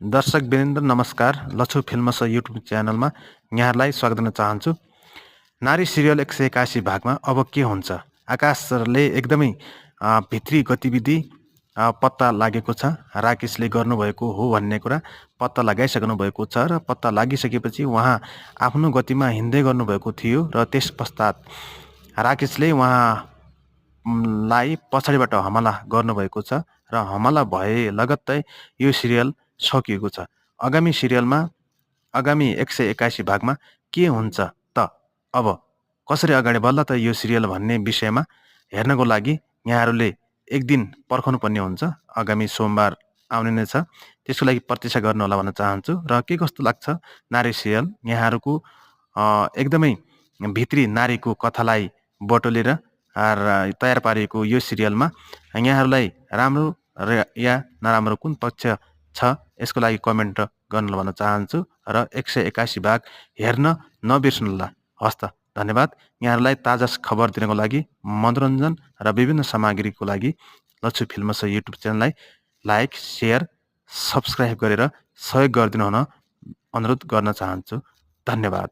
दर्शक वीरेन्द्र नमस्कार। Lachhu films YouTube च्यानलमा यहाँहरूलाई स्वागत गर्न चाहन्छु। नारी सिरियल 181 भागमा अब के हुन्छ? आकाशले एकदमै भित्री गतिविधि पत्ता लागेको छ। राकेशले गर्नुभएको हो भन्ने कुरा पत्ता लगाइसक्नु भएको छ र पत्ता लागिसकेपछि उहाँ आफ्नो गतिमा हिँड्दै गर्नुभएको थियो र त्यस पश्चात राकेशले उहाँलाई पछाडिबाट हमला गर्नुभएको छ र हमला भए लगत्तै यो सिरियल सकिएको छ। आगामी सिरियलमा आगामी 181 भागमा के हुन्छ त? अब कसरी अगाडि बढ्ला त यो सिरियल भन्ने विषयमा हेर्नको लागि यहाँहरूले एक दिन पर्खनु पर्ने हुन्छ। आगामी सोमबार आउने नै छ। त्यसको लागि प्रतीक्षा गर्नु होला भन्न चाहन्छु। र के कस्तो लाग्छ नारी सिरियल? यहाँहरूको एकदमै भित्री नारीको कथालाई बटोलेर तयार पारिएको यो सिरियलमा यहाँहरूलाई राम्रो या नराम्रो कुन पक्ष छ यसको लागि कमेन्ट गर्न भन्न चाहन्छु र 181 भाग हेर्न नबिर्सनुहोला। हस्त धन्यवाद। यहाँहरूलाई ताजा खबर दिनको लागि मनोरञ्जन र विभिन्न सामग्रीको लागि लछु फिल्मस युट्युब च्यानललाई लाइक, सेयर, सब्स्क्राइब गरेर सहयोग गरिदिनु हुन अनुरोध गर्न चाहन्छु। धन्यवाद।